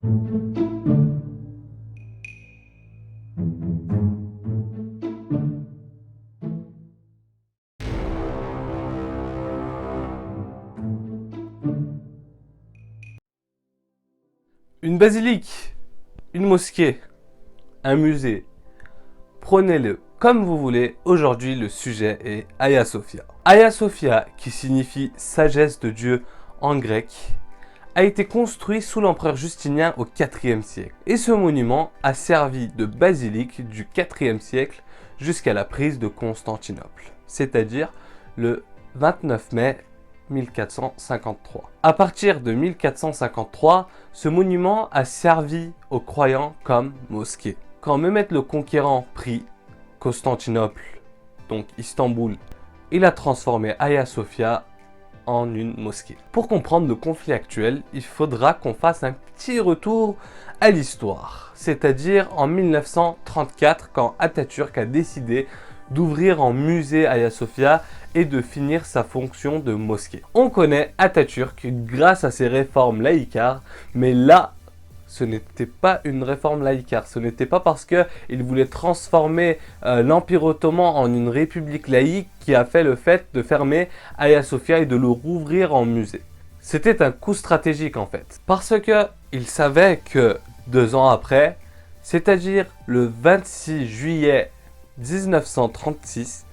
Une basilique, une mosquée, un musée, prenez-le comme vous voulez. Aujourd'hui, le sujet est Hagia Sophia. Hagia Sophia, qui signifie sagesse de Dieu en grec, a été construit sous l'empereur Justinien au IVe siècle. Et ce monument a servi de basilique du IVe siècle jusqu'à la prise de Constantinople, c'est-à-dire le 29 mai 1453. À partir de 1453, ce monument a servi aux croyants comme mosquée. Quand Mehmet le Conquérant prit Constantinople, donc Istanbul, il a transformé Hagia Sophia en une mosquée. Pour comprendre le conflit actuel, il faudra qu'on fasse un petit retour à l'histoire, c'est-à-dire en 1934 quand Atatürk a décidé d'ouvrir en musée Hagia Sophia et de finir sa fonction de mosquée. On connaît Atatürk grâce à ses réformes laïcards, mais là, ce n'était pas une réforme laïcarde. Ce n'était pas parce qu'il voulait transformer l'Empire ottoman en une république laïque qui a fait le fait de fermer Hagia Sophia et de le rouvrir en musée. C'était un coup stratégique en fait. Parce qu'il savait que 2 ans après, c'est-à-dire le 26 juillet 1936,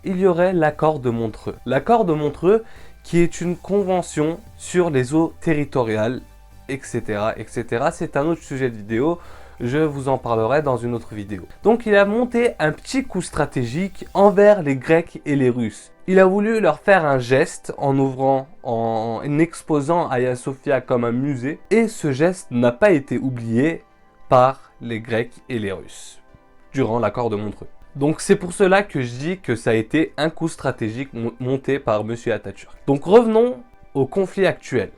il y aurait l'accord de Montreux. L'accord de Montreux qui est une convention sur les eaux territoriales, etc. etc. C'est un autre sujet de vidéo, je vous en parlerai dans une autre vidéo. Donc il a monté un petit coup stratégique envers les Grecs et les Russes. Il a voulu leur faire un geste en exposant Hagia Sophia comme un musée, et ce geste n'a pas été oublié par les Grecs et les Russes durant l'accord de Montreux. Donc c'est pour cela que je dis que ça a été un coup stratégique monté par M. Atatürk. Donc revenons au conflit actuel.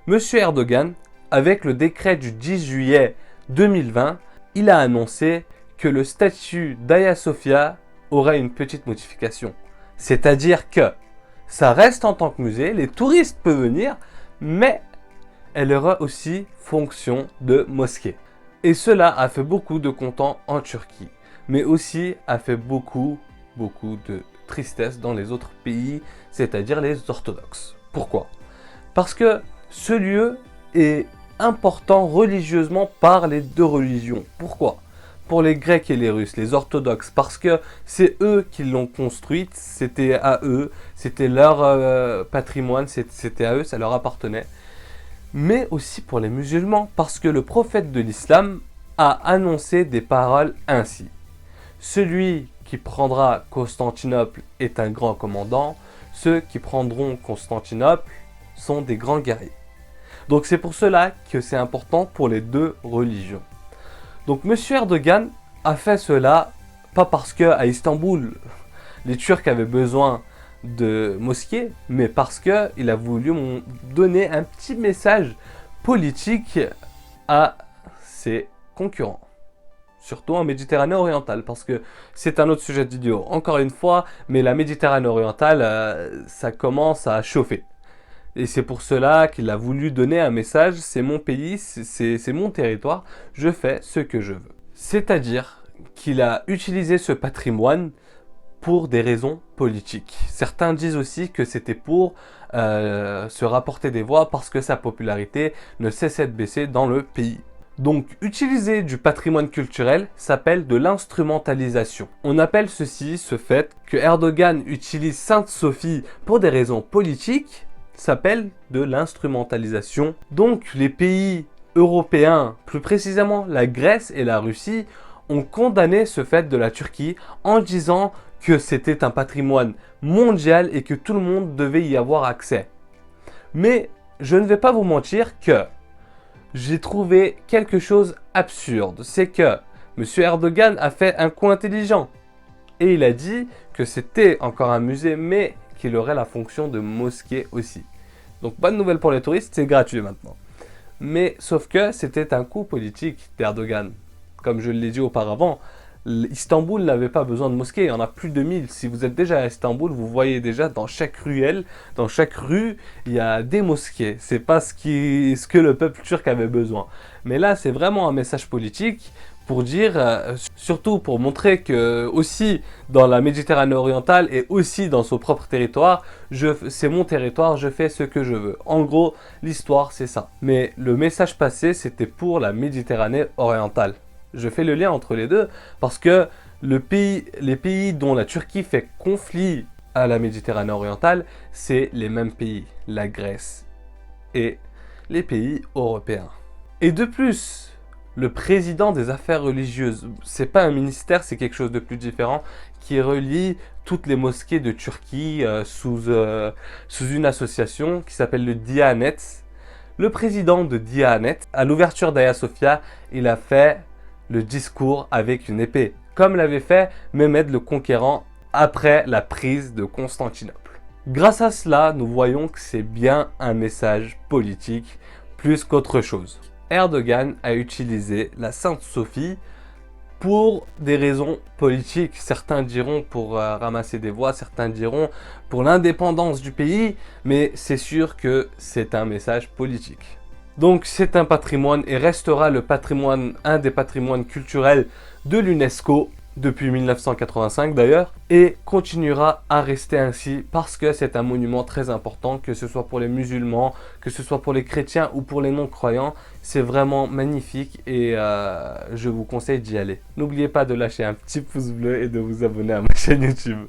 M. Erdogan, avec le décret du 10 juillet 2020, il a annoncé que le statut d'Hagia Sophia aurait une petite modification. C'est-à-dire que ça reste en tant que musée, les touristes peuvent venir, mais elle aura aussi fonction de mosquée. Et cela a fait beaucoup de contents en Turquie, mais aussi a fait beaucoup de tristesse dans les autres pays, c'est-à-dire les orthodoxes. Pourquoi? Parce que ce lieu est important religieusement par les deux religions. Pourquoi? Pour les Grecs et les Russes, les orthodoxes, parce que c'est eux qui l'ont construite, c'était à eux, c'était leur patrimoine, c'était à eux, ça leur appartenait. Mais aussi pour les musulmans, parce que le prophète de l'islam a annoncé des paroles ainsi. Celui qui prendra Constantinople est un grand commandant, ceux qui prendront Constantinople sont des grands guerriers. Donc c'est pour cela que c'est important pour les deux religions. Donc M. Erdogan a fait cela, pas parce qu'à Istanbul, les Turcs avaient besoin de mosquées, mais parce qu'il a voulu donner un petit message politique à ses concurrents. Surtout en Méditerranée orientale, parce que c'est un autre sujet de vidéo, encore une fois, mais la Méditerranée orientale, ça commence à chauffer. Et c'est pour cela qu'il a voulu donner un message, c'est mon pays, c'est mon territoire, je fais ce que je veux. C'est-à-dire qu'il a utilisé ce patrimoine pour des raisons politiques. Certains disent aussi que c'était pour se rapporter des voix parce que sa popularité ne cessait de baisser dans le pays. Donc, utiliser du patrimoine culturel s'appelle de l'instrumentalisation. On appelle ce fait que Erdogan utilise Sainte-Sophie pour des raisons politiques, s'appelle de l'instrumentalisation. Donc les pays européens, plus précisément la Grèce et la Russie, ont condamné ce fait de la Turquie en disant que c'était un patrimoine mondial et que tout le monde devait y avoir accès. Mais je ne vais pas vous mentir que j'ai trouvé quelque chose absurde. C'est que M. Erdogan a fait un coup intelligent et il a dit que c'était encore un musée, mais qu'il aurait la fonction de mosquée aussi. Donc bonne nouvelle pour les touristes, c'est gratuit maintenant. Mais sauf que c'était un coup politique d'Erdogan. Comme je l'ai dit auparavant, Istanbul n'avait pas besoin de mosquée, il y en a plus de 1000. Si vous êtes déjà à Istanbul, vous voyez déjà dans chaque ruelle, dans chaque rue, il y a des mosquées. C'est pas ce que le peuple turc avait besoin. Mais là, c'est vraiment un message politique pour dire, surtout pour montrer que aussi dans la Méditerranée orientale et aussi dans son propre territoire, c'est mon territoire, je fais ce que je veux. En gros, l'histoire c'est ça. Mais le message passé, c'était pour la Méditerranée orientale. Je fais le lien entre les deux parce que les pays dont la Turquie fait conflit à la Méditerranée orientale, c'est les mêmes pays, la Grèce et les pays européens. Et de plus, le président des affaires religieuses, c'est pas un ministère, c'est quelque chose de plus différent, qui relie toutes les mosquées de Turquie sous une association qui s'appelle le Diyanet. Le président de Diyanet, à l'ouverture d'Hagia Sophia, il a fait le discours avec une épée, comme l'avait fait Mehmed le Conquérant après la prise de Constantinople. Grâce à cela, nous voyons que c'est bien un message politique plus qu'autre chose. Erdogan a utilisé la Sainte Sophie pour des raisons politiques. Certains diront pour ramasser des voix, certains diront pour l'indépendance du pays, mais c'est sûr que c'est un message politique. Donc c'est un patrimoine et restera un des patrimoines culturels de l'UNESCO depuis 1985 d'ailleurs, et continuera à rester ainsi parce que c'est un monument très important, que ce soit pour les musulmans, que ce soit pour les chrétiens ou pour les non-croyants. C'est vraiment magnifique et je vous conseille d'y aller. N'oubliez pas de lâcher un petit pouce bleu et de vous abonner à ma chaîne YouTube.